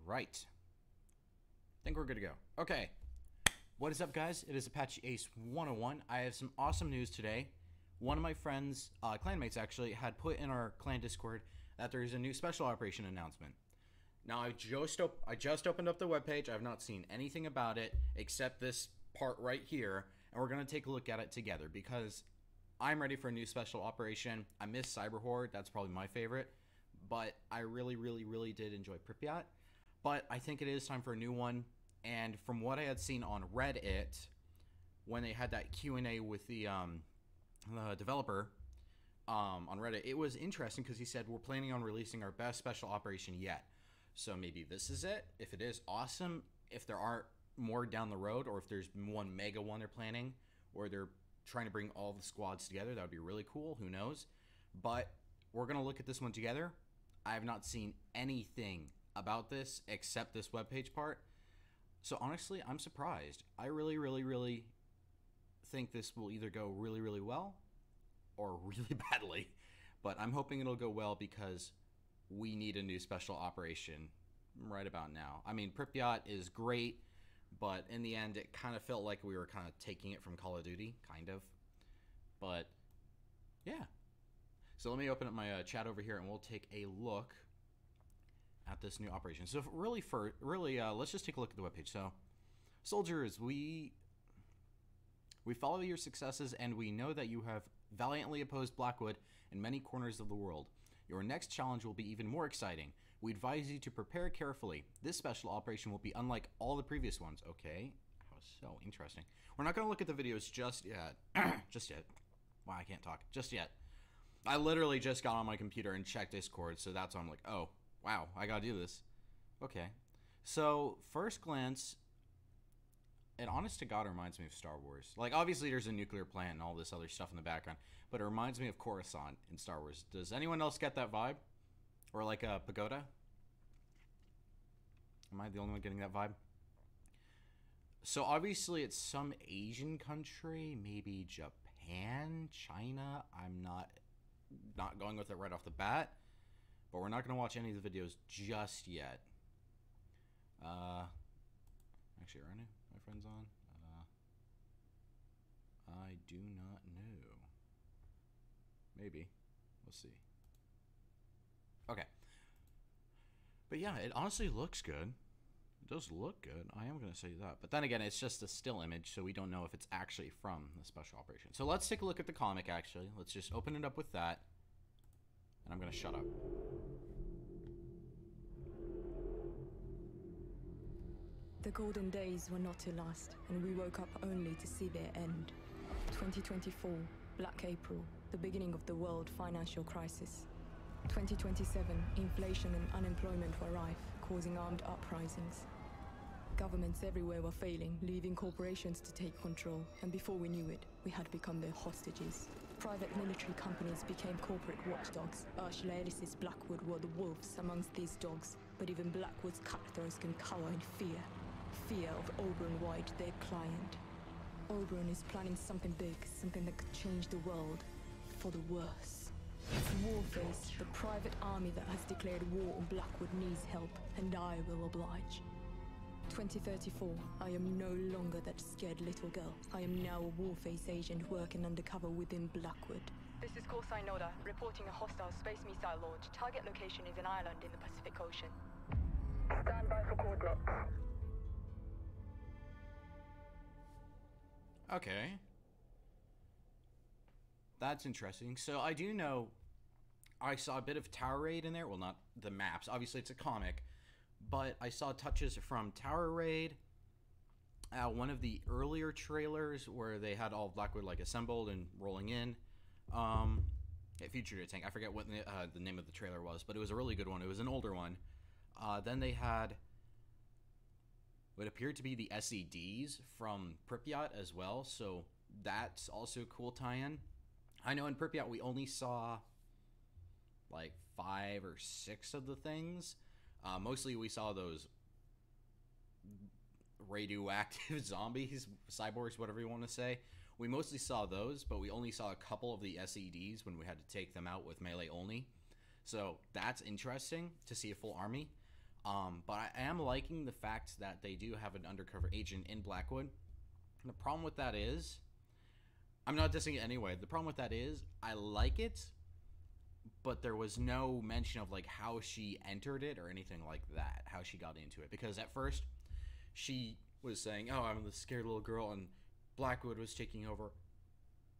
right. I think we're good to go. Okay. What is up, guys? It is Apache Ace 101. I have some awesome news today. One of my friends, clanmates actually, had put in our clan Discord that there is a new special operation announcement. Now, I just opened up the webpage. I have not seen anything about it except this part right here, and we're going to take a look at it together because I'm ready for a new special operation. I miss Cyber Horde. That's probably my favorite, but I really did enjoy Pripyat. But I think it is time for a new one, and from what I had seen on Reddit, when they had that Q&A with the developer on Reddit, it was interesting because he said, we're planning on releasing our best special operation yet. So maybe this is it. If it is, awesome. If there aren't more down the road, or if there's one mega one they're planning, or they're trying to bring all the squads together, that would be really cool. Who knows? But we're going to look at this one together. I have not seen anything about this except this webpage part. So honestly, I'm surprised. I really think this will either go really well or really badly. But I'm hoping it'll go well because we need a new special operation right about now. I mean, Pripyat is great, but in the end, it kind of felt like we were kind of taking it from Call of Duty, kind of. But yeah. So let me open up my chat over here, and we'll take a look at this new operation. So let's just take a look at the webpage. So, soldiers, we follow your successes, and we know that you have valiantly opposed Blackwood in many corners of the world. Your next challenge will be even more exciting. We advise you to prepare carefully. This special operation will be unlike all the previous ones. Okay, that was so interesting. We're not going to look at the videos just yet. Just yet. Wow, I can't talk. Just yet. I literally just got on my computer and checked Discord, so that's why I'm like, oh, wow, I gotta do this. Okay. So, first glance, it honest to God reminds me of Star Wars. Like, obviously there's a nuclear plant and all this other stuff in the background, but it reminds me of Coruscant in Star Wars. Does anyone else get that vibe? Or like a pagoda? Am I the only one getting that vibe? So, obviously it's some Asian country, maybe Japan, China. I'm not going with it right off the bat. But we're not going to watch any of the videos just yet. Actually, are any my friends on? I do not know. Maybe. We'll see. Okay. But yeah, it honestly looks good. It does look good. I am going to say that. But then again, it's just a still image, so we don't know if it's actually from the special operation. So let's take a look at the comic, actually. Let's just open it up with that. And I'm going to shut up. The golden days were not to last, and we woke up only to see their end. 2024, Black April, the beginning of the world financial crisis. 2027, inflation and unemployment were rife, causing armed uprisings. Governments everywhere were failing, leaving corporations to take control, and before we knew it, we had become their hostages. Private military companies became corporate watchdogs. Archelaelis' Blackwood were the wolves amongst these dogs, but even Blackwood's cutthroats can cower in fear. Fear of Oberon White, their client. Oberon is planning something big, something that could change the world for the worse. Warface, the private army that has declared war on Blackwood, needs help, and I will oblige. 2034, I am no longer that scared little girl. I am now a Warface agent working undercover within Blackwood. This is Call Sign Noda, reporting a hostile space missile launch. Target location is an island in the Pacific Ocean. Stand by for coordinates. Okay. That's interesting. So I do know I saw a bit of Tower Raid in there. Well, not the maps. Obviously, it's a comic. But I saw touches from Tower Raid. One of the earlier trailers where they had all of Blackwood like assembled and rolling in. It featured a tank. I forget what the name of the trailer was, but it was a really good one. It was an older one. Then they had what appeared to be the SEDs from Pripyat as well. So that's also a cool tie-in. I know in Pripyat we only saw like 5 or 6 of the things. Mostly we saw those radioactive zombies, cyborgs, whatever you want to say. We mostly saw those, but we only saw a couple of the SEDs when we had to take them out with melee only. So that's interesting to see a full army. But I am liking the fact that they do have an undercover agent in Blackwood. And the problem with that is, I'm not dissing it anyway. The problem with that is, I like it, but there was no mention of like how she entered it or anything like that, how she got into it. Because at first, she was saying, "Oh, I'm the scared little girl," and Blackwood was taking over.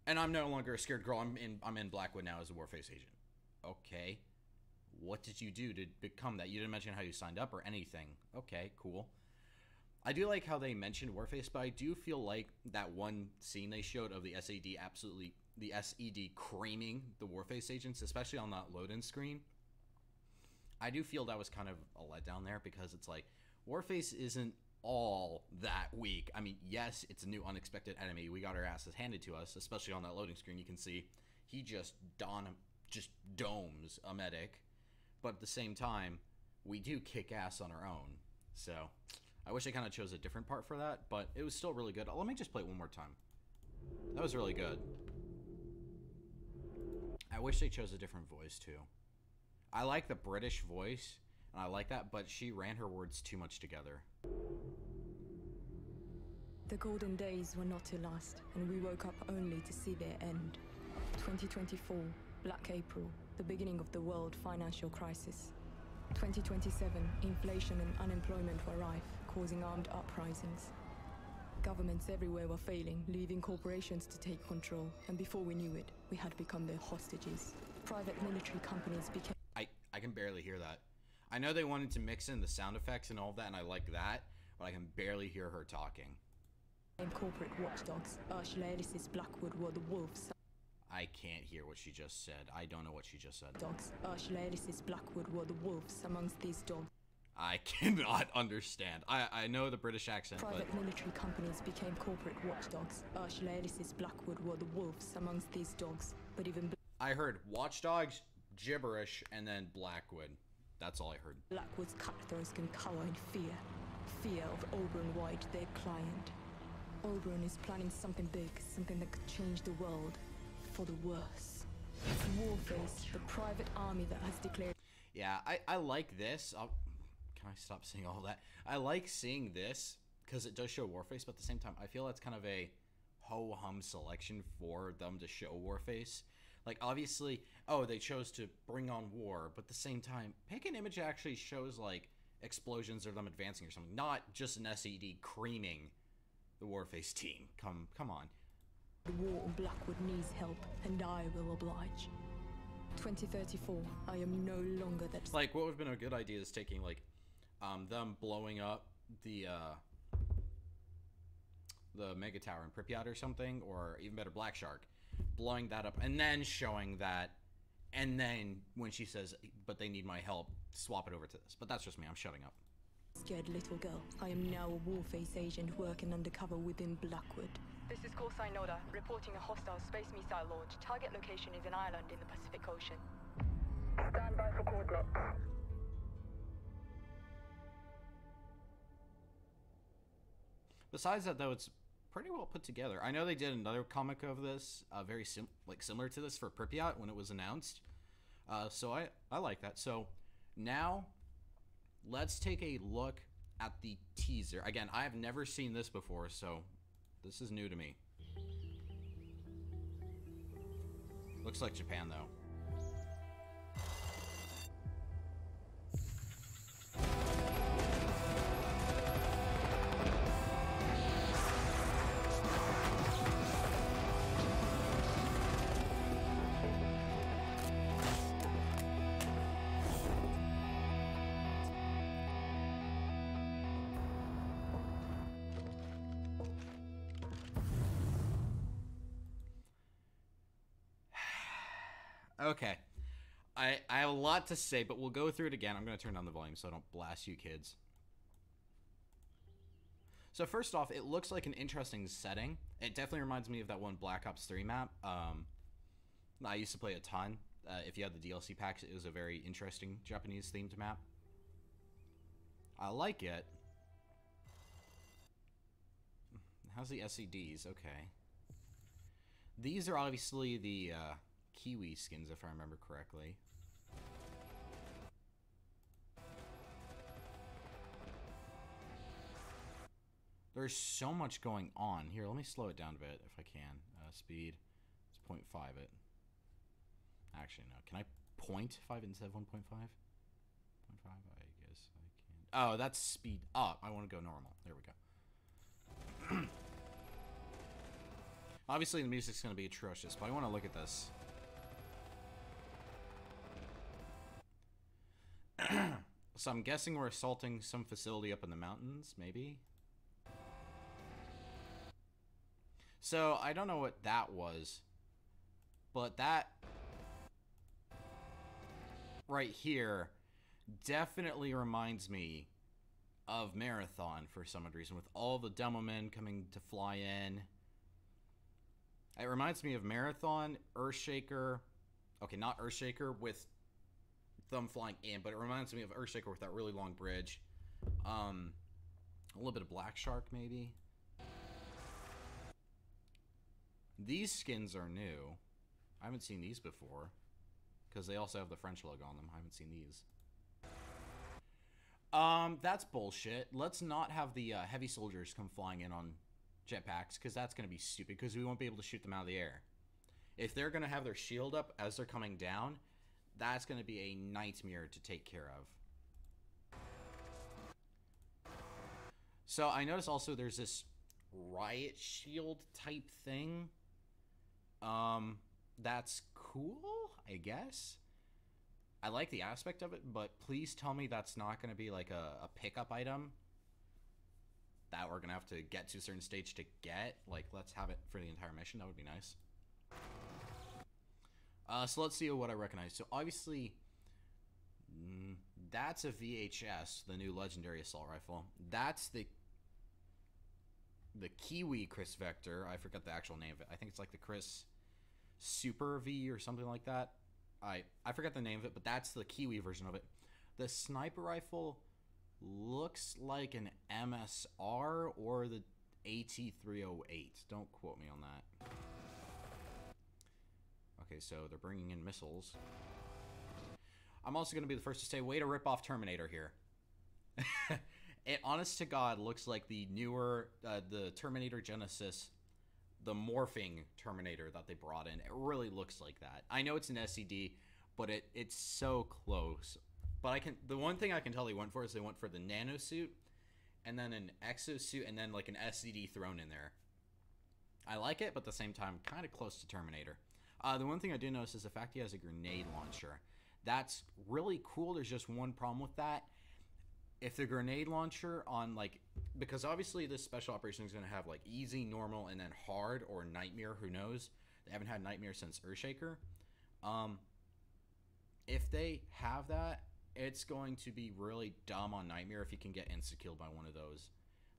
And I'm no longer a scared girl. I'm in Blackwood now as a Warface agent. Okay. What did you do to become that? You didn't mention how you signed up or anything. Okay, cool. I do like how they mentioned Warface, but I do feel like that one scene they showed of the SED creaming the Warface agents, especially on that load-in screen. I do feel that was kind of a letdown there, because it's like, Warface isn't all that weak. I mean, yes, it's a new unexpected enemy. We got our asses handed to us, especially on that loading screen. You can see he just domes a medic. But at the same time, we do kick ass on our own. So, I wish I kind of chose a different part for that, but it was still really good. Let me just play it one more time. That was really good. I wish they chose a different voice, too. I like the British voice, and I like that, but she ran her words too much together. The golden days were not to last, and we woke up only to see their end. 2024, Black April, the beginning of the world financial crisis. 2027, inflation and unemployment were rife, causing armed uprisings. Governments everywhere were failing, leaving corporations to take control, and before we knew it, we had become their hostages. Private military companies became... I can barely hear that. I know they wanted to mix in the sound effects and all of that, and I like that, but I can barely hear her talking. Corporate watchdogs. Ursula Ellis's Blackwood were the wolves. I can't hear what she just said. I don't know what she just said. Dogs. Ursula Ellis's Blackwood were the wolves amongst these dogs. I cannot understand. I know the British accent, Private military companies became corporate watchdogs. Ursula Ellis's Blackwood were the wolves amongst these dogs. But even... I heard watchdogs, gibberish, and then Blackwood. That's all I heard. Blackwood's cutthroats can cower in fear. Fear of Oberon White, their client. Oberon is planning something big, something that could change the world for the worse. Warface, the private army that has declared... Yeah, I like this. Can I stop saying all that? I like seeing this because it does show Warface, but at the same time, I feel that's kind of a ho-hum selection for them to show Warface. Like, obviously, oh, they chose to bring on war, but at the same time, pick an image that actually shows, like, explosions or them advancing or something, not just an SED creaming the Warface team. Come on. The war on Blackwood needs help, and I will oblige. 2034, I am no longer that... Like, what would have been a good idea is taking, like, them blowing up the Mega Tower in Pripyat or something, or even better, Black Shark. Blowing that up, and then showing that, and then when she says, but they need my help, swap it over to this. But that's just me, I'm shutting up. Scared little girl. I am now a Warface agent working undercover within Blackwood. This is call sign Noda, reporting a hostile space missile launch. Target location is an island in the Pacific Ocean. Stand by for coordinates. Besides that, though, it's pretty well put together. I know they did another comic of this, very similar to this for Pripyat when it was announced. So I like that. So now let's take a look at the teaser. Again, I have never seen this before, so this is new to me. Looks like Japan, though. Okay, I have a lot to say, but we'll go through it again. I'm going to turn down the volume so I don't blast you kids. So first off, it looks like an interesting setting. It definitely reminds me of that one Black Ops 3 map. I used to play a ton. If you had the DLC packs, it was a very interesting Japanese themed map. I like it. How's the SEDs? Okay. These are obviously the Kiwi skins, if I remember correctly. There's so much going on. Here, let me slow it down a bit if I can. Speed. Let's 0.5 it. Actually, no. Can I 0.5 instead of 1.5? 0.5, I guess I can. Oh, that's speed up. I want to go normal. There we go. Obviously, the music's going to be atrocious, but I want to look at this. So I'm guessing we're assaulting some facility up in the mountains, maybe? So, I don't know what that was, but that right here definitely reminds me of Marathon for some odd reason, with all the demo men coming to fly in. It reminds me of Marathon, Earthshaker. Okay, not Earthshaker with them flying in, but it reminds me of Earthshaker with that really long bridge. A little bit of Black Shark, maybe. These skins are new. I haven't seen these before, because they also have the French logo on them. I haven't seen these. That's bullshit. Let's not have the heavy soldiers come flying in on jetpacks, because that's going to be stupid, because we won't be able to shoot them out of the air. If they're going to have their shield up as they're coming down, that's going to be a nightmare to take care of. So I notice also there's this riot shield type thing. That's cool, I guess. I like the aspect of it, but please tell me that's not going to be like a pickup item that we're going to have to get to a certain stage to get. Like, let's have it for the entire mission. That would be nice. So let's see what I recognize. So obviously, that's a VHS, the new legendary assault rifle. That's the Kiwi Chris Vector. I forgot the actual name of it. I think it's like the Chris Super V or something like that. I forgot the name of it, but that's the Kiwi version of it. The sniper rifle looks like an MSR or the AT-308. Don't quote me on that. Okay, so they're bringing in missiles. I'm also going to be the first to say, way to rip off Terminator here. It, honest to God, looks like the newer, the Terminator Genesis, the morphing Terminator that they brought in. It really looks like that. I know it's an SCD, but it's so close. But the one thing I can tell they went for is they went for the nano suit, and then an exosuit, and then like an SCD thrown in there. I like it, but at the same time, kind of close to Terminator. The one thing I do notice is the fact he has a grenade launcher. That's really cool. There's just one problem with that. If the grenade launcher on, like, because obviously this special operation is going to have like easy, normal, and then hard, or nightmare, who knows. They haven't had nightmare since Earthshaker. If they have that, it's going to be really dumb on nightmare if you can get insta-killed by one of those,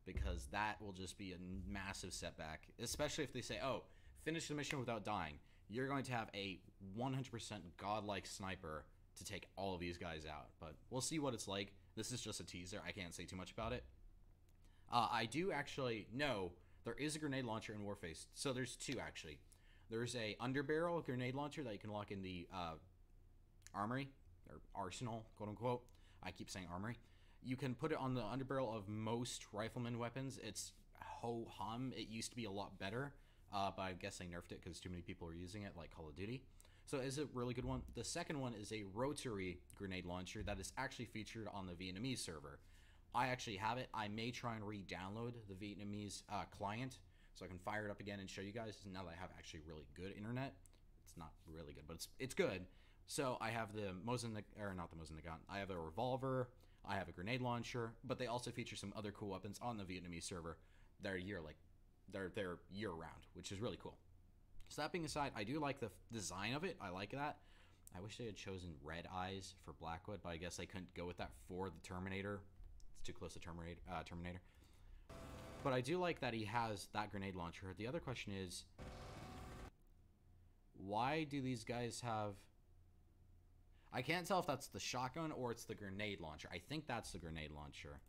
because that will just be a massive setback, especially if they say, oh, finish the mission without dying. You're going to have a 100% godlike sniper to take all of these guys out. But we'll see what it's like. This is just a teaser. I can't say too much about it. I do actually know there is a grenade launcher in Warface. So there's two, actually. There's a underbarrel grenade launcher that you can lock in the armory, or arsenal, quote-unquote. I keep saying armory. You can put it on the underbarrel of most rifleman weapons. It's ho-hum. It used to be a lot better. But I guess I nerfed it because too many people are using it, like Call of Duty. So it's a really good one. The second one is a rotary grenade launcher that is actually featured on the Vietnamese server. I actually have it. I may try and re-download the Vietnamese client so I can fire it up again and show you guys. Now that I have actually really good internet. It's not really good, but it's good. So I have the I have a revolver. I have a grenade launcher, but they also feature some other cool weapons on the Vietnamese server that are they're year-round, which is really cool. So that being aside, I do like the design of it. I like that. I wish they had chosen red eyes for Blackwood, but I guess they couldn't go with that for the Terminator. It's too close to Terminator. But I do like that he has that grenade launcher. The other question is, why do these guys have... I can't tell if that's the shotgun or it's the grenade launcher. I think that's the grenade launcher.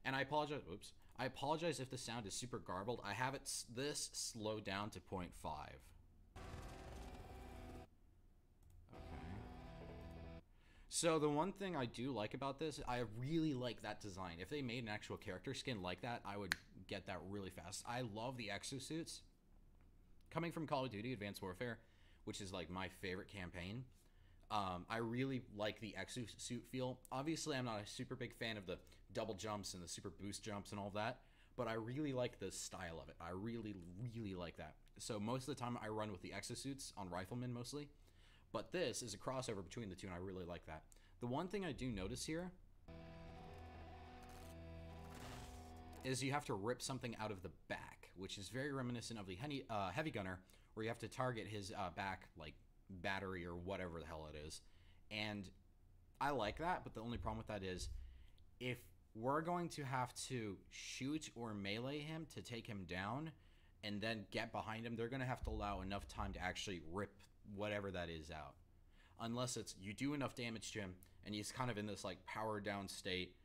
And I apologize. Oops. I apologize if the sound is super garbled. I have this slowed down to 0.5. Okay. So the one thing I do like about this, I really like that design. If they made an actual character skin like that, I would get that really fast. I love the exosuits. Coming from Call of Duty Advanced Warfare, which is like my favorite campaign, I really like the exosuit feel. Obviously, I'm not a super big fan of the double jumps and the super boost jumps and all that, but I really like the style of it. I really, really like that. So most of the time I run with the exosuits on Rifleman mostly, but this is a crossover between the two, and I really like that. The one thing I do notice here is you have to rip something out of the back, which is very reminiscent of the heavy gunner, where you have to target his back, like battery or whatever the hell it is. And I like that, but the only problem with that is if we're going to have to shoot or melee him to take him down and then get behind him, they're going to have to allow enough time to actually rip whatever that is out. Unless it's you do enough damage to him and he's kind of in this like powered down state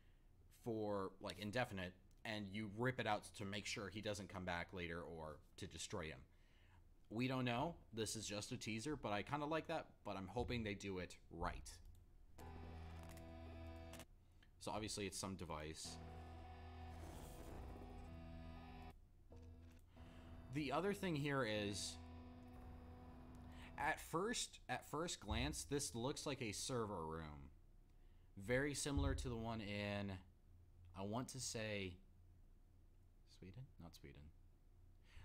for like indefinite, and you rip it out to make sure he doesn't come back later or to destroy him. We don't know. This is just a teaser, but I kind of like that, but I'm hoping they do it right. So obviously it's some device. The other thing here is, at first glance, this looks like a server room. Very similar to the one in, I want to say, Sweden? Not Sweden.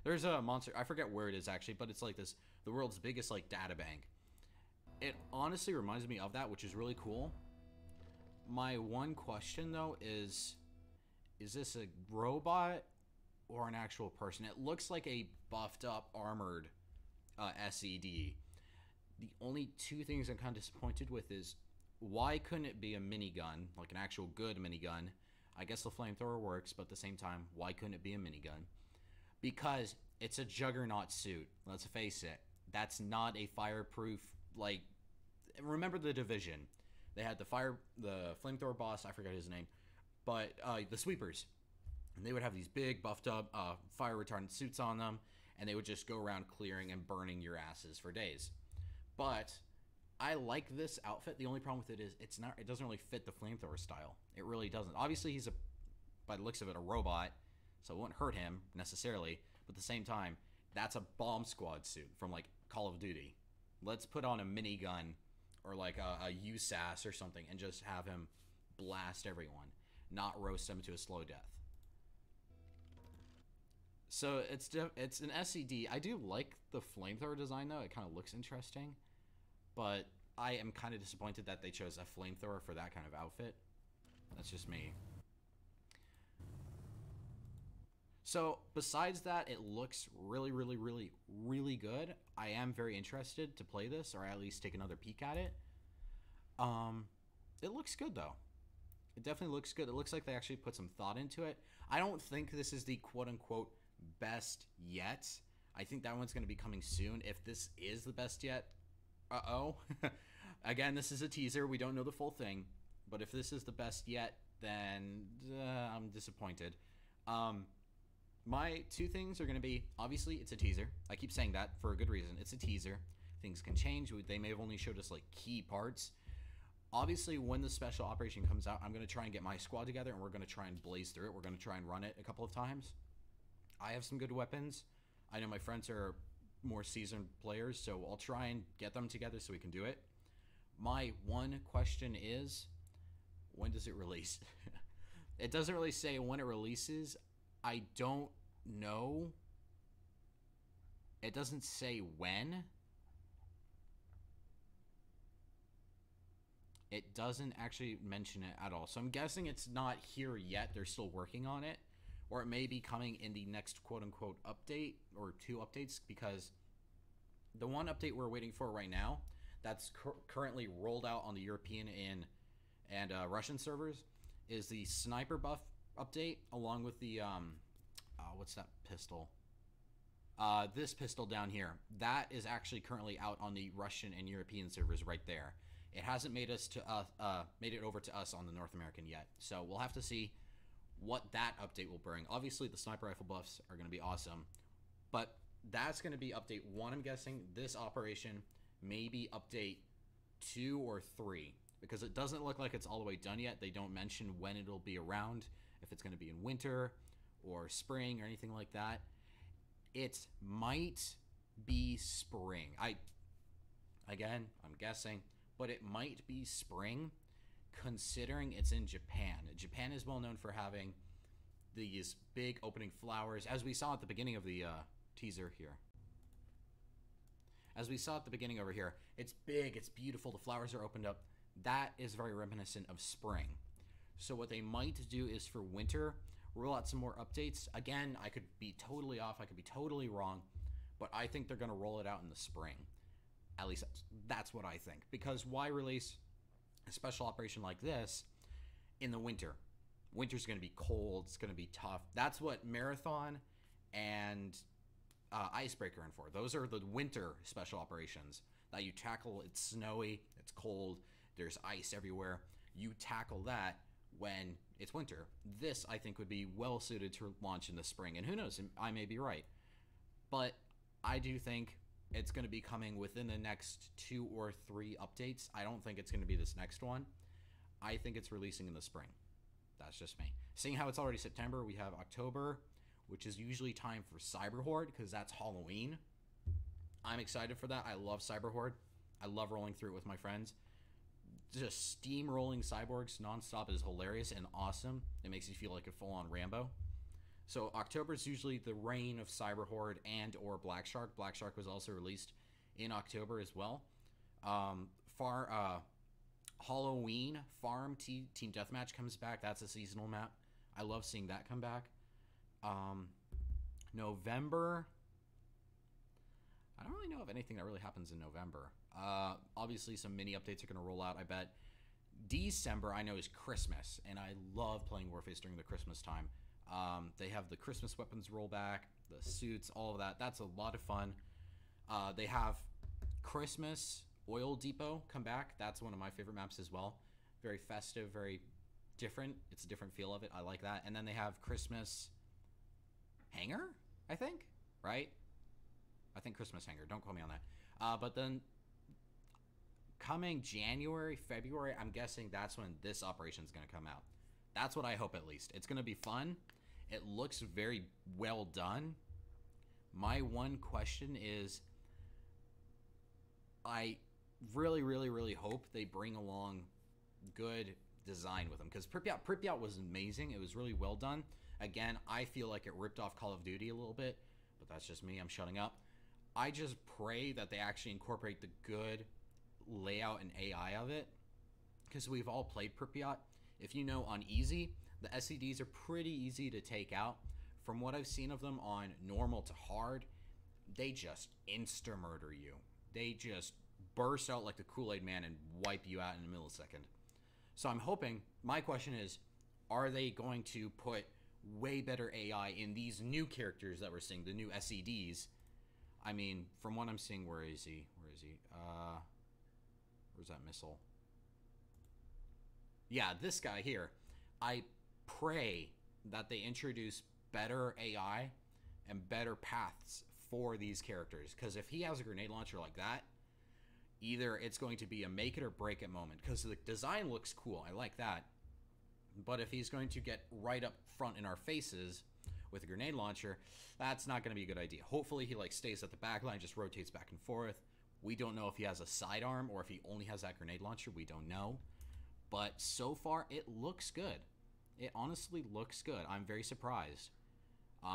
There's a monster, I forget where it is actually, but it's like this, the world's biggest like data bank. It honestly reminds me of that, which is really cool. My one question though is this a robot or an actual person? It looks like a buffed up, armored SED. The only two things I'm kind of disappointed with is, why couldn't it be a minigun, like an actual good minigun? I guess the flamethrower works, but at the same time, why couldn't it be a minigun? Because it's a juggernaut suit. Let's face it. That's not a fireproof, like, remember the Division. They had the flamethrower boss, I forgot his name, but the sweepers. And they would have these big buffed up fire retardant suits on them, and they would just go around clearing and burning your asses for days. But I like this outfit. The only problem with it is it doesn't really fit the flamethrower style. It really doesn't. Obviously he's by the looks of it, a robot, so it won't hurt him necessarily, but at the same time, that's a bomb squad suit from like Call of Duty. Let's put on a minigun or like a USAS or something and just have him blast everyone, not roast them to a slow death. So it's an SED. I do like the flamethrower design though. It kind of looks interesting, but I am kind of disappointed that they chose a flamethrower for that kind of outfit. That's just me. So besides that, it looks really, really, really, really good. I am very interested to play this, or at least take another peek at it. It looks good though. It definitely looks good. It looks like they actually put some thought into it. I don't think this is the quote-unquote best yet. I think that one's going to be coming soon. If this is the best yet, again, this is a teaser. We don't know the full thing. But if this is the best yet, then I'm disappointed. My two things are going to be, obviously, it's a teaser. I keep saying that for a good reason. It's a teaser. Things can change. They may have only showed us like key parts. Obviously, when the special operation comes out, I'm going to try and get my squad together, and we're going to try and blaze through it. We're going to try and run it a couple of times. I have some good weapons. I know my friends are more seasoned players, so I'll try and get them together so we can do it. My one question is, when does it release? It doesn't really say when it releases. I don't know. It doesn't say when. It doesn't actually mention it at all. So I'm guessing it's not here yet. They're still working on it. Or it may be coming in the next quote-unquote update or 2 updates, because the one update we're waiting for right now that's currently rolled out on the European and Russian servers is the sniper buff update, along with the what's that pistol? This pistol down here. That is actually currently out on the Russian and European servers right there. It hasn't made it over to us on the North American yet. So we'll have to see what that update will bring. Obviously, the sniper rifle buffs are going to be awesome, but that's going to be update 1, I'm guessing. This operation may be update 2 or 3, because it doesn't look like it's all the way done yet. They don't mention when it'll be around, if it's going to be in winter or spring or anything like that. It might be spring. I'm guessing, but it might be spring considering it's in Japan. Japan is well known for having these big opening flowers, as we saw at the beginning of the teaser here. As we saw at the beginning over here, it's big, it's beautiful, the flowers are opened up. That is very reminiscent of spring. So what they might do is for winter, roll out some more updates. Again, I could be totally off, I could be totally wrong, but I think they're going to roll it out in the spring. At least that's what I think. Because why release a special operation like this in the winter? Winter's going to be cold, it's going to be tough. That's what Marathon and Icebreaker in for. Those are the winter special operations that you tackle. It's snowy, it's cold, there's ice everywhere. You tackle that when it's winter. This, I think, would be well suited to launch in the spring. And who knows, I may be right. But I do think it's going to be coming within the next 2 or 3 updates. I don't think it's going to be this next one. I think it's releasing in the spring. That's just me. Seeing how it's already September, we have October, which is usually time for Cyber Horde because that's Halloween. I'm excited for that. I love Cyber Horde. I love rolling through it with my friends. Just steamrolling cyborgs nonstop is hilarious and awesome. It makes you feel like a full-on Rambo. So October is usually the reign of Cyber Horde and or Black Shark. Black Shark was also released in October as well. Halloween Farm Team Deathmatch comes back. That's a seasonal map. I love seeing that come back. November, I don't really know of anything that really happens in November. Obviously some mini updates are going to roll out, I bet. December I know is Christmas, and I love playing Warface during the Christmas time. They have the Christmas weapons rollback, the suits, all of that. That's a lot of fun. They have Christmas Oil Depot come back. That's one of my favorite maps as well. Very festive, very different. It's a different feel of it. I like that. And then they have Christmas Hangar, I think, right? I think Christmas Hangar. Don't quote me on that. But then coming January, February, I'm guessing that's when this operation is going to come out. That's what I hope, at least. It's going to be fun. It looks very well done. My one question is, I really, really, really hope they bring along good design with them, because Pripyat was amazing. It was really well done. Again, I feel like it ripped off Call of Duty a little bit, but that's just me. I'm shutting up. I just pray that they actually incorporate the good layout and AI of it, because we've all played Pripyat. If you know, on easy, the SCDs are pretty easy to take out. From what I've seen of them on normal to hard, they just insta-murder you. They just burst out like the Kool-Aid Man and wipe you out in a millisecond. So I'm hoping, my question is, are they going to put way better AI in these new characters that we're seeing, the new SCDs? I mean, from what I'm seeing, where is he? Where is he? Where's that missile? Yeah, this guy here. I pray that they introduce better AI and better paths for these characters, because if he has a grenade launcher like that, either it's going to be a make it or break it moment, because the design looks cool. I like that. But if he's going to get right up front in our faces with a grenade launcher, that's not going to be a good idea. Hopefully he like stays at the back line, just rotates back and forth. We don't know if he has a sidearm or if he only has that grenade launcher. We don't know. But so far, it looks good. It honestly looks good. I'm very surprised.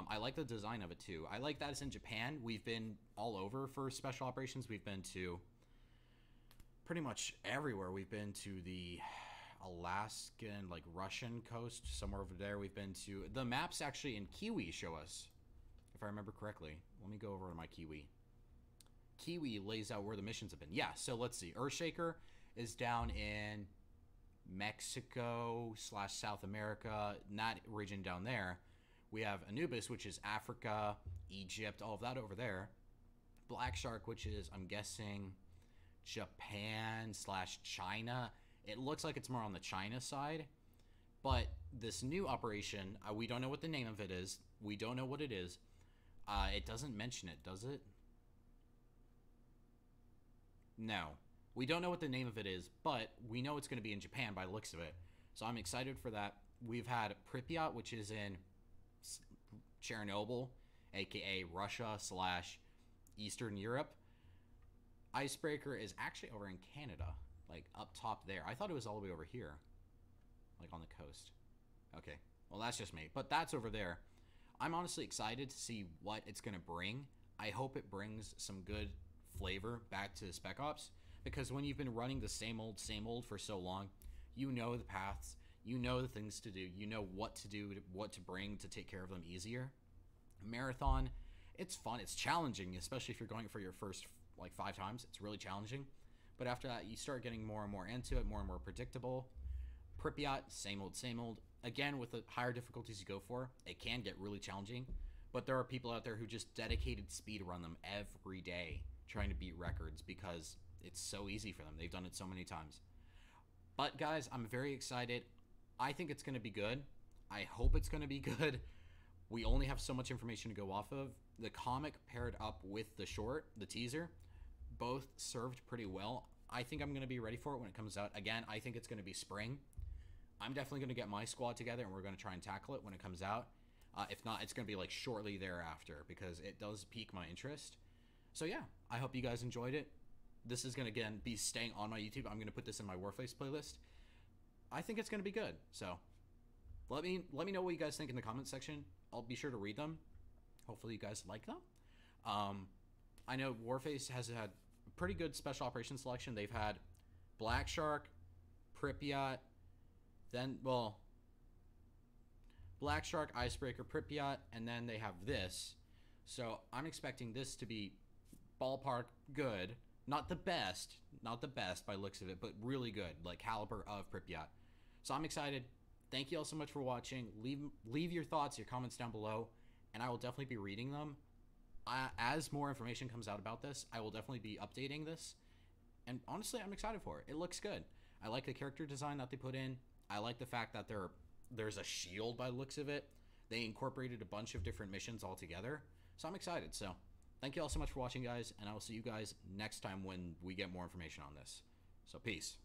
I like the design of it too. I like that it's in Japan. We've been all over for special operations. We've been to pretty much everywhere. We've been to the Alaskan, like Russian coast, somewhere over there. We've been to the maps actually in Kiwi show us, if I remember correctly. Let me go over to my Kiwi. Kiwi lays out where the missions have been. Yeah, so let's see. Earthshaker is down in Mexico / South America, that region down there. We have Anubis, which is Africa, Egypt, all of that over there. Black Shark, which is, I'm guessing, Japan / China. It looks like it's more on the China side. But this new operation, we don't know what the name of it is. We don't know what it is. It doesn't mention it, does it? No. We don't know what the name of it is, but we know it's going to be in Japan by the looks of it. So I'm excited for that. We've had Pripyat, which is in Chernobyl, aka Russia / Eastern Europe. Icebreaker is actually over in Canada, like up top there. I thought it was all the way over here, like on the coast. Okay, well that's just me, but that's over there. I'm honestly excited to see what it's going to bring. I hope it brings some good flavor back to Spec Ops, because when you've been running the same old for so long, you know the paths, you know the things to do, you know what to do, what to bring to take care of them easier. Marathon, it's fun, it's challenging, especially if you're going for your first like 5 times. It's really challenging, but after that you start getting more and more into it, more and more predictable. Pripyat, same old. Again, with the higher difficulties you go for, it can get really challenging, but there are people out there who just dedicated speed run them every day trying to beat records because it's so easy for them. They've done it so many times. But guys, I'm very excited. I think it's going to be good. I hope it's going to be good. We only have so much information to go off of. The comic paired up with the short, the teaser, both served pretty well. I think I'm going to be ready for it when it comes out. Again, I think it's going to be spring. I'm definitely going to get my squad together and we're going to try and tackle it when it comes out. If not, it's going to be like shortly thereafter because it does pique my interest. So yeah, I hope you guys enjoyed it. This is going to, again, be staying on my YouTube. I'm going to put this in my Warface playlist. I think it's going to be good. So let me know what you guys think in the comment section. I'll be sure to read them. Hopefully you guys like them. I know Warface has had a pretty good special operations selection. They've had Black Shark, Pripyat, then, well, Black Shark, Icebreaker, Pripyat, and then they have this. So I'm expecting this to be ballpark good. Not the best by looks of it, but really good, like caliber of Pripyat. So I'm excited. Thank you all so much for watching. Leave your thoughts, your comments down below, and I will definitely be reading them. As more information comes out about this, I will definitely be updating this. And honestly, I'm excited for it. It looks good. I like the character design that they put in. I like the fact that there's a shield by the looks of it. They incorporated a bunch of different missions all together. So I'm excited. So thank you all so much for watching, guys, and I will see you guys next time when we get more information on this. So peace.